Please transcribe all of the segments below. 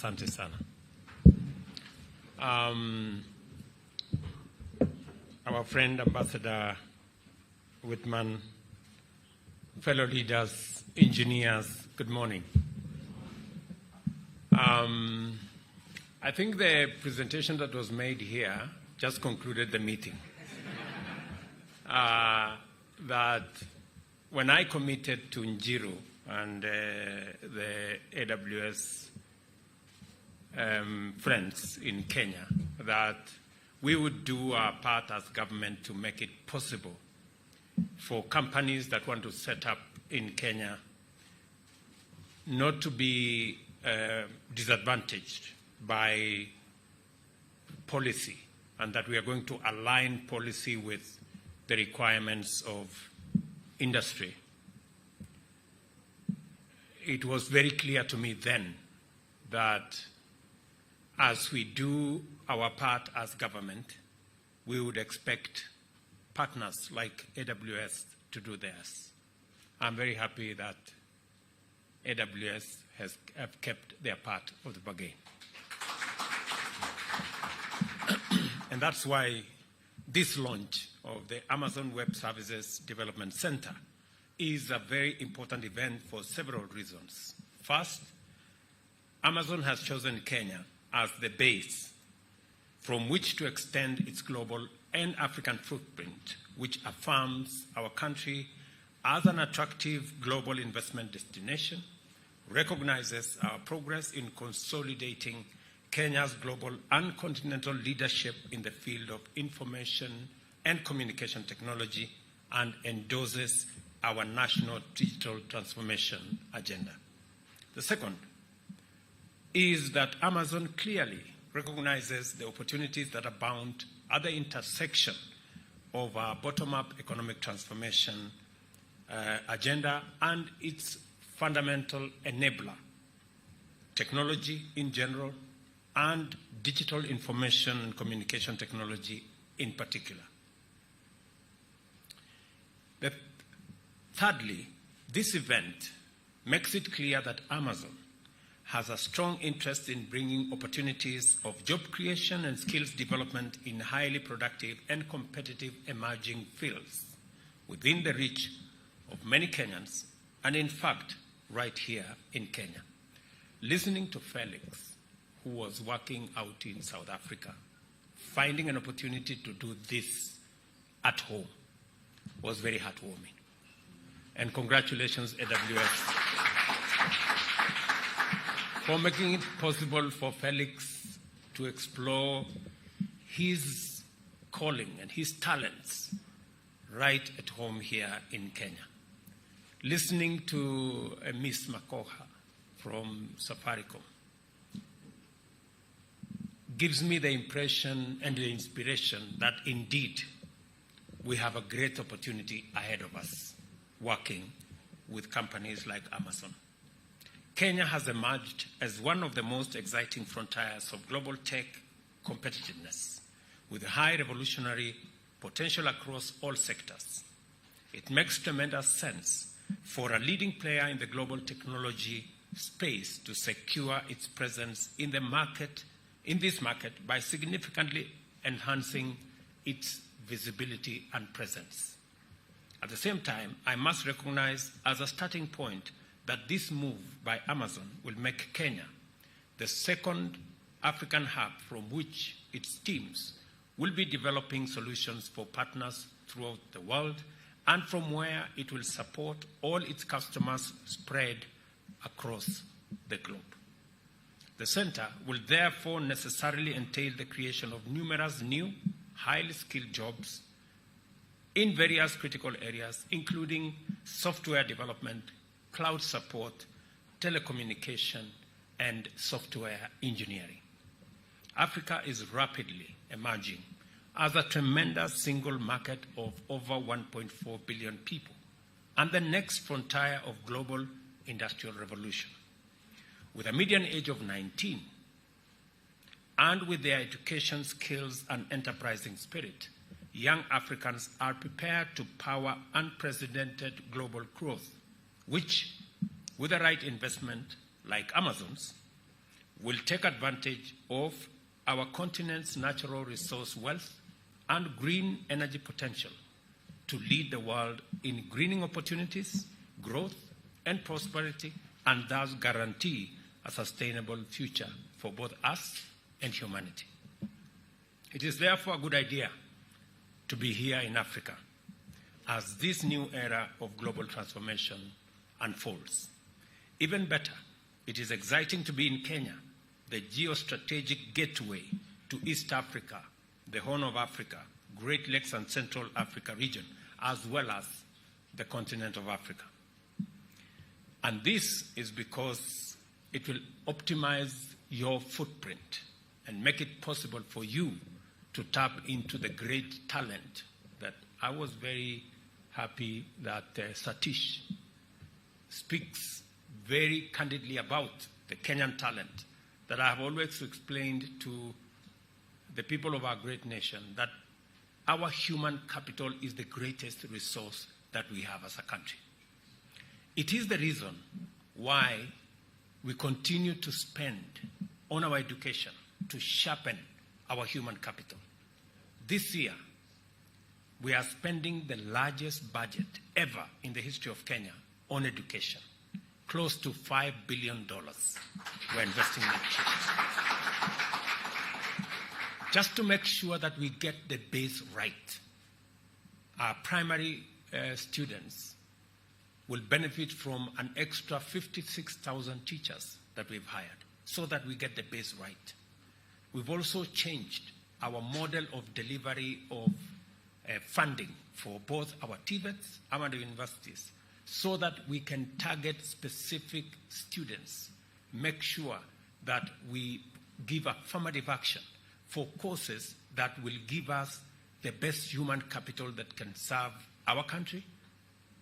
Asante sana. Our friend Ambassador Whitman, fellow leaders, engineers, good morning. I think the presentation that was made here just concluded the meeting. That when I committed to Njiru and the AWS friends in Kenya, that we would do our part as government to make it possible for companies that want to set up in Kenya not to be disadvantaged by policy, and that we are going to align policy with the requirements of industry. It was very clear to me then that as we do our part as government, we would expect partners like AWS to do theirs. I'm very happy that AWS have kept their part of the bargain. And that's why this launch of the Amazon Web Services Development Center is a very important event for several reasons. First, Amazon has chosen Kenya as the base from which to extend its global and African footprint, which affirms our country as an attractive global investment destination, recognizes our progress in consolidating Kenya's global and continental leadership in the field of information and communication technology, and endorses our national digital transformation agenda. The second is that Amazon clearly recognizes the opportunities that abound at the intersection of our bottom-up economic transformation agenda and its fundamental enabler, technology in general, and digital information and communication technology in particular. Thirdly, this event makes it clear that Amazon has a strong interest in bringing opportunities of job creation and skills development in highly productive and competitive emerging fields within the reach of many Kenyans, and in fact, right here in Kenya. Listening to Felix, who was working out in South Africa, finding an opportunity to do this at home was very heartwarming. And congratulations, AWS, for making it possible for Felix to explore his calling and his talents right at home here in Kenya. Listening to Miss Makoha from Safaricom gives me the impression and the inspiration that indeed we have a great opportunity ahead of us working with companies like Amazon. Kenya has emerged as one of the most exciting frontiers of global tech competitiveness, with high revolutionary potential across all sectors. It makes tremendous sense for a leading player in the global technology space to secure its presence in the market, in this market, by significantly enhancing its visibility and presence. At the same time, I must recognize as a starting point that this move by Amazon will make Kenya the second African hub from which its teams will be developing solutions for partners throughout the world, and from where it will support all its customers spread across the globe. The center will therefore necessarily entail the creation of numerous new, highly skilled jobs in various critical areas, including software development, cloud support, telecommunication, and software engineering. Africa is rapidly emerging as a tremendous single market of over 1.4 billion people and the next frontier of global industrial revolution. With a median age of 19 and with their education, skills, and enterprising spirit, young Africans are prepared to power unprecedented global growth, which, with the right investment like Amazon's, will take advantage of our continent's natural resource wealth and green energy potential to lead the world in greening opportunities, growth, and prosperity, and thus guarantee a sustainable future for both us and humanity. It is therefore a good idea to be here in Africa as this new era of global transformation unfolds. Even better, it is exciting to be in Kenya, the geostrategic gateway to East Africa, the Horn of Africa, Great Lakes and Central Africa region, as well as the continent of Africa. And this is because it will optimize your footprint and make it possible for you to tap into the great talent that I was very happy that Satish speaks very candidly about the Kenyan talent that I have always explained to the people of our great nation, that our human capital is the greatest resource that we have as a country. It is the reason why we continue to spend on our education to sharpen our human capital. This year, we are spending the largest budget ever in the history of Kenya on education. Close to $5 billion we're investing in education. Just to make sure that we get the base right. Our primary students will benefit from an extra 56,000 teachers that we've hired so that we get the base right. We've also changed our model of delivery of funding for both our TVETs and our universities so that we can target specific students, make sure that we give affirmative action for courses that will give us the best human capital that can serve our country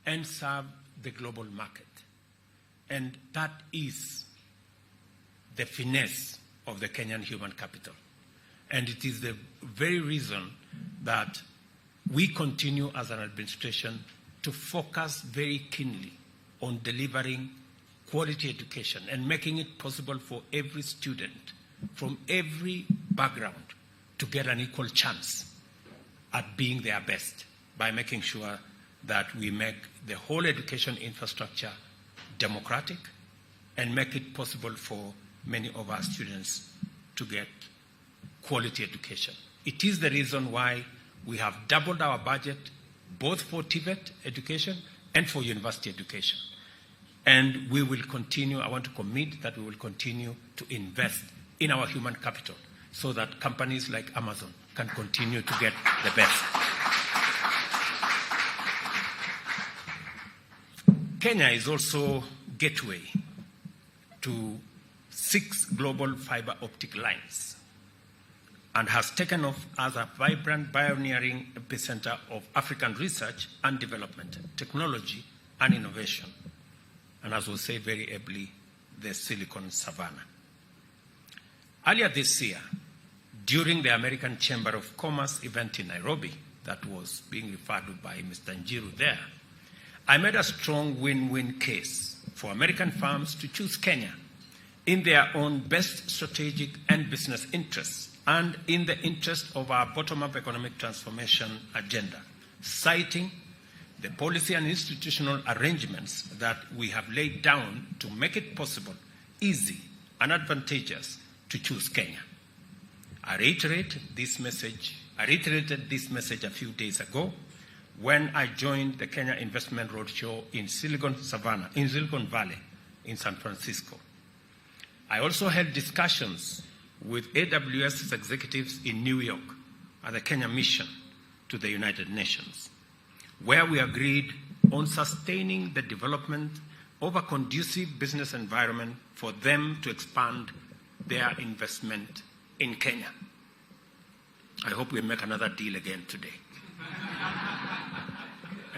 and serve the global market. And that is the finesse of the Kenyan human capital. And it is the very reason that we continue as an administration to focus very keenly on delivering quality education and making it possible for every student from every background to get an equal chance at being their best by making sure that we make the whole education infrastructure democratic and make it possible for many of our students to get quality education. It is the reason why we have doubled our budget both for TVET education and for university education. And we will continue, I want to commit that we will continue to invest in our human capital so that companies like Amason can continue to get the best. Kenya is also gateway to 6 global fiber optic lines and has taken off as a vibrant pioneering epicenter of African research and development, technology and innovation, and as was said very ably, the Silicon Savannah. Earlier this year, during the American Chamber of Commerce event in Nairobi that was being referred to by Mr. Njiru there, I made a strong win-win case for American firms to choose Kenya in their own best strategic and business interests and in the interest of our bottom-up economic transformation agenda, citing the policy and institutional arrangements that we have laid down to make it possible, easy, and advantageous to choose Kenya. I reiterated this message a few days ago when I joined the Kenya Investment Roadshow in Silicon Valley in San Francisco. I also held discussions with AWS's executives in New York at the Kenya mission to the United Nations, where we agreed on sustaining the development of a conducive business environment for them to expand their investment in Kenya. I hope we make another deal again today.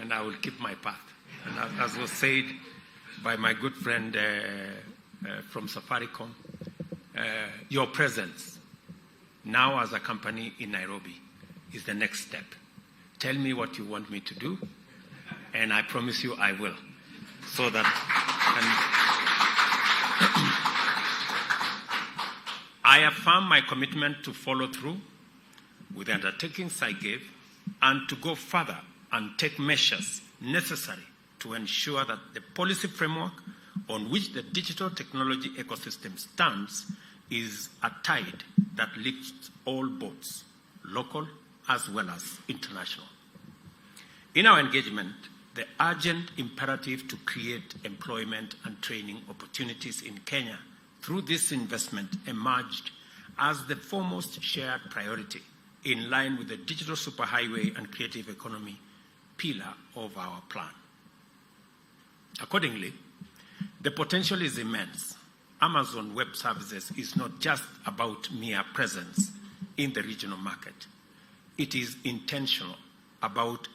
And I will keep my path. And as was said by my good friend from Safaricom, your presence now as a company in Nairobi is the next step. Tell me what you want me to do, and I promise you I will. So that, I affirm my commitment to follow through with the undertakings I gave and to go further and take measures necessary to ensure that the policy framework on which the digital technology ecosystem stands is a tide that lifts all boats, local as well as international. In our engagement, the urgent imperative to create employment and training opportunities in Kenya through this investment emerged as the foremost shared priority in line with the digital superhighway and creative economy pillar of our plan. Accordingly, the potential is immense. Amazon Web Services is not just about mere presence in the regional market. It is intentional about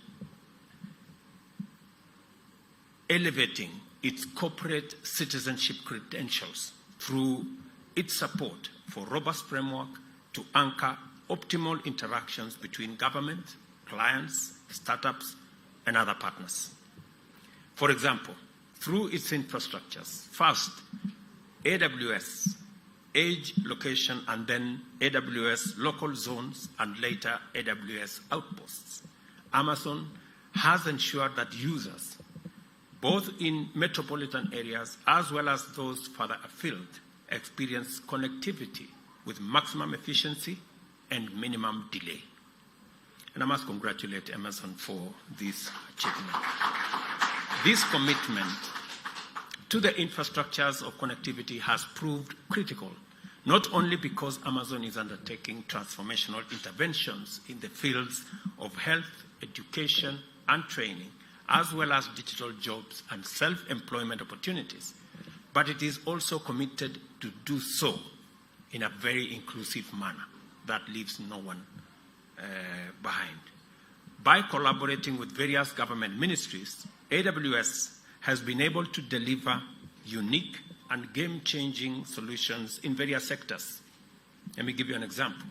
elevating its corporate citizenship credentials through its support for robust framework to anchor optimal interactions between government, clients, startups, and other partners. For example, through its infrastructures, first, AWS, Edge Location, and then AWS Local Zones, and later AWS Outposts, Amazon has ensured that users, both in metropolitan areas as well as those further afield, experience connectivity with maximum efficiency and minimum delay. And I must congratulate Amason for this achievement. This commitment to the infrastructures of connectivity has proved critical, not only because Amazon is undertaking transformational interventions in the fields of health, education, and training, as well as digital jobs and self-employment opportunities, but it is also committed to do so in a very inclusive manner that leaves no one behind. By collaborating with various government ministries, AWS has been able to deliver unique and game-changing solutions in various sectors. Let me give you an example.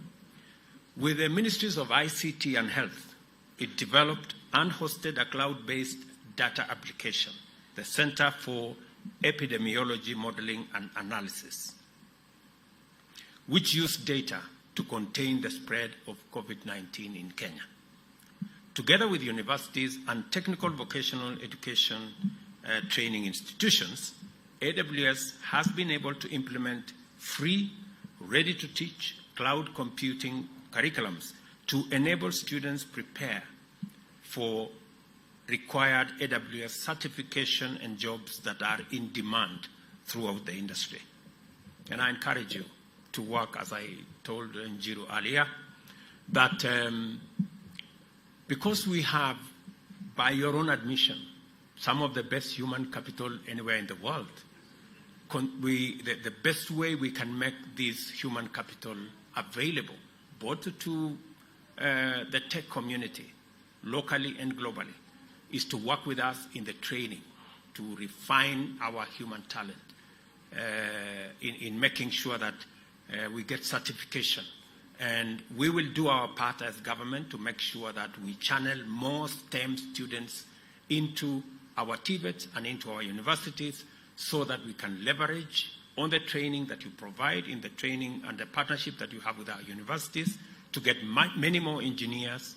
With the ministries of ICT and health, it developed and hosted a cloud-based data application, the Center for Epidemiology Modeling and Analysis, which used data to contain the spread of COVID-19 in Kenya. Together with universities and technical vocational education training institutions, AWS has been able to implement free, ready-to-teach cloud computing curriculums to enable students prepare for required AWS certification and jobs that are in demand throughout the industry. And I encourage you to work, as I told Njiru earlier, that because we have, by your own admission, some of the best human capital anywhere in the world, the best way we can make this human capital available, both to the tech community, locally and globally, is to work with us in the training, to refine our human talent, in making sure that we get certification. And we will do our part as government to make sure that we channel more STEM students into our TVETs and into our universities so that we can leverage on the training that you provide in the training and the partnership that you have with our universities to get many more engineers.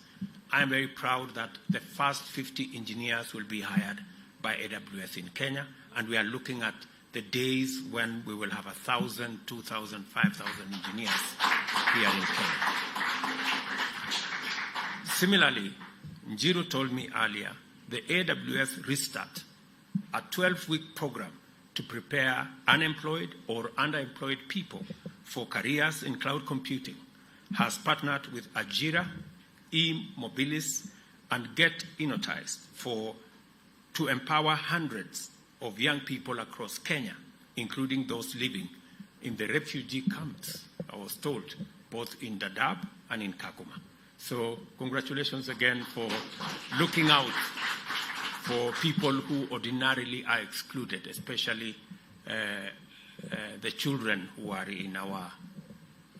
I'm very proud that the first 50 engineers will be hired by AWS in Kenya, and we are looking at the days when we will have 1,000, 2,000, 5,000 engineers here in Kenya. Similarly, Njiru told me earlier, the AWS Restart, a 12-week program to prepare unemployed or underemployed people for careers in cloud computing, has partnered with Ajira, eMobilis, and Get Innotized to empower hundreds of young people across Kenya, including those living in the refugee camps, I was told, both in Dadaab and in Kakuma. So congratulations again for looking out for people who ordinarily are excluded, especially the children who are in our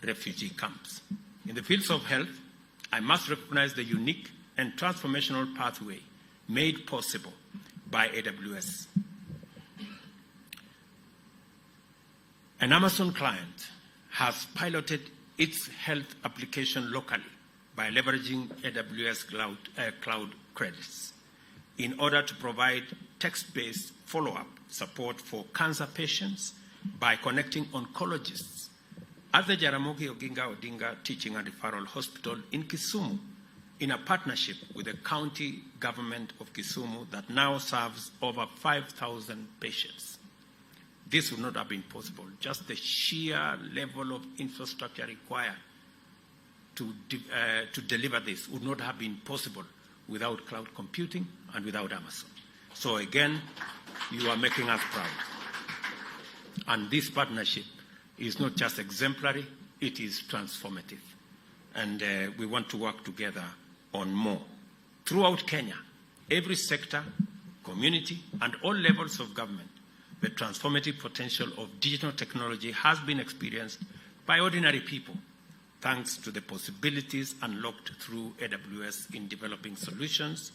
refugee camps. In the fields of health, I must recognize the unique and transformational pathway made possible by AWS. An Amazon client has piloted its health application locally by leveraging AWS cloud credits in order to provide text-based follow-up support for cancer patients by connecting oncologists at the Jaramogi Oginga Odinga Teaching and Referral Hospital in Kisumu in a partnership with the county government of Kisumu that now serves over 5,000 patients. This would not have been possible. Just the sheer level of infrastructure required to deliver this would not have been possible without cloud computing and without Amason. So again, you are making us proud. And this partnership is not just exemplary, it is transformative. And we want to work together on more. Throughout Kenya, every sector, community, and all levels of government, the transformative potential of digital technology has been experienced by ordinary people, thanks to the possibilities unlocked through AWS in developing solutions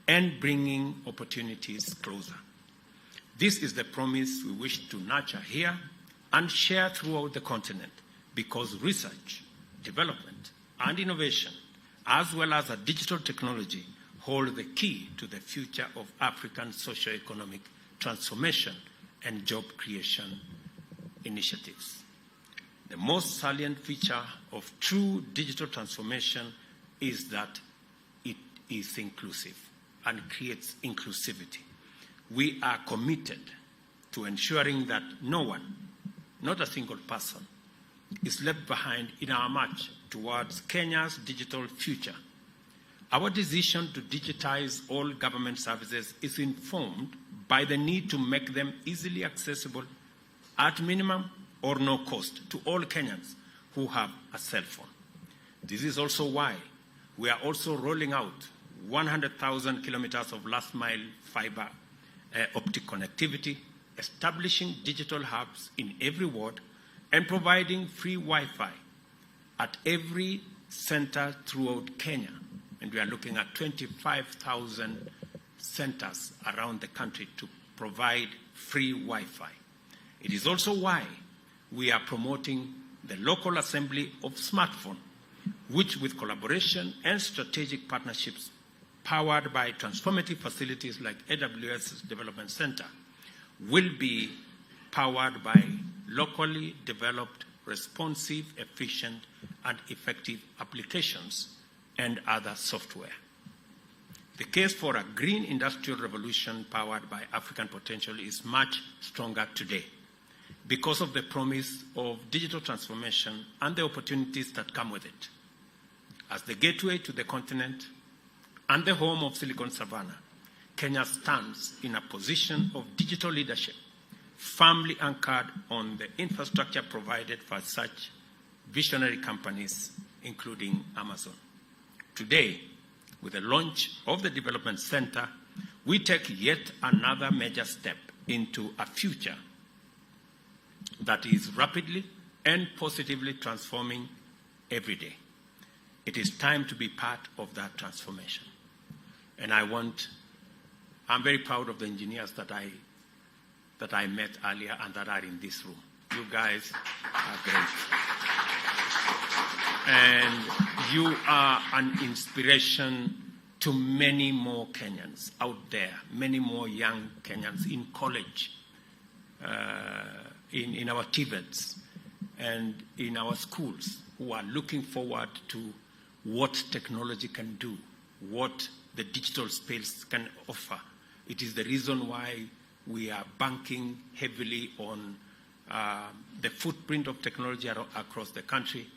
and bringing opportunities closer. This is the promise we wish to nurture here and share throughout the continent, because research, development, and innovation, as well as a digital technology, hold the key to the future of African socio-economic transformation and job creation initiatives. The most salient feature of true digital transformation is that it is inclusive and creates inclusivity. We are committed to ensuring that no one, not a single person, is left behind in our march towards Kenya's digital future. Our decision to digitize all government services is informed by the need to make them easily accessible at minimum or no cost to all Kenyans who have a cell phone. This is also why we are also rolling out 100,000 kilometers of last-mile fiber optic connectivity, establishing digital hubs in every ward, and providing free Wi-Fi at every center throughout Kenya. And we are looking at 25,000 centers around the country to provide free Wi-Fi. It is also why we are promoting the local assembly of smartphone, which with collaboration and strategic partnerships powered by transformative facilities like AWS's Development Center, will be powered by locally developed, responsive, efficient, and effective applications and other software. The case for a green industrial revolution powered by African potential is much stronger today because of the promise of digital transformation and the opportunities that come with it. As the gateway to the continent and the home of Silicon Savannah, Kenya stands in a position of digital leadership, firmly anchored on the infrastructure provided for such visionary companies, including Amason. Today, with the launch of the Development Center, we take yet another major step into a future that is rapidly and positively transforming every day. It is time to be part of that transformation. And I'm very proud of the engineers that I met earlier and that are in this room. You guys are great. And you are an inspiration to many more Kenyans out there, many more young Kenyans in college, in our TVETs, and in our schools, who are looking forward to what technology can do, what the digital space can offer. It is the reason why we are banking heavily on the footprint of technology across the country,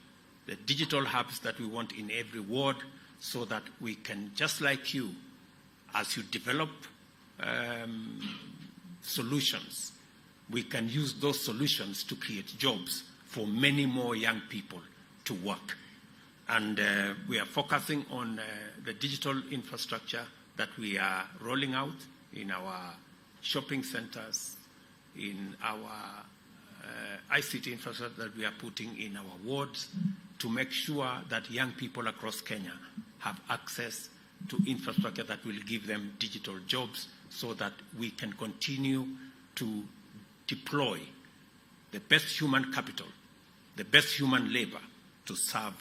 the digital hubs that we want in every ward, so that we can, just like you, as you develop solutions, we can use those solutions to create jobs for many more young people to work. And we are focusing on the digital infrastructure that we are rolling out in our shopping centers, in our ICT infrastructure that we are putting in our wards, to make sure that young people across Kenya have access to infrastructure that will give them digital jobs, so that we can continue to deploy the best human capital the best human labor to serve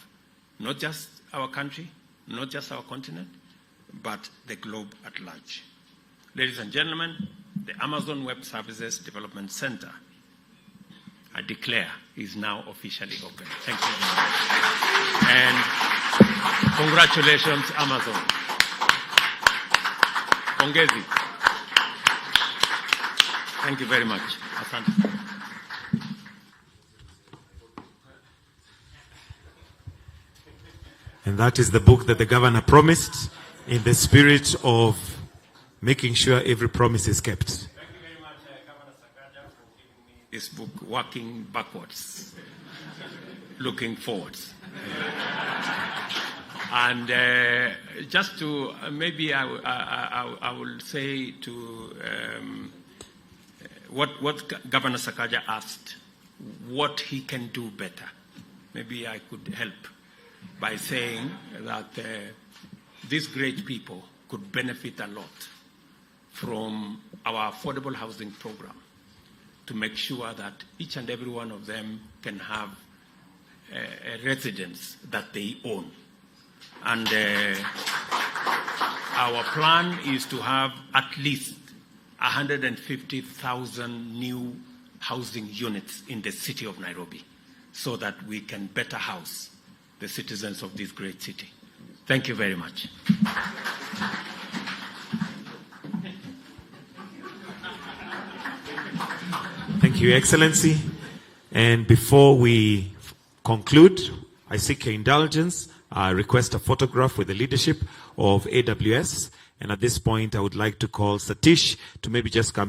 not just our country, not just our continent, but the globe at large. Ladies and gentlemen, the Amazon Web Services Development Center, I declare, is now officially open. Thank you very much. And congratulations, Amazon. Pongezi. Thank you very much. Asante. And that is the book that the governor promised, in the spirit of making sure every promise is kept. Thank you very much, Governor Sakaja, for giving me this book, Working Backwards, Looking Forwards. And just to, maybe I will say to what Governor Sakaja asked, what he can do better. Maybe I could help by saying that these great people could benefit a lot from our affordable housing program to make sure that each and every one of them can have a residence that they own. And our plan is to have at least 150,000 new housing units in the city of Nairobi so that we can better house the citizens of this great city. Thank you very much. Thank you, Excellency. And before we conclude, I seek your indulgence. I request a photograph with the leadership of AWS. And at this point, I would like to call Satish to maybe just come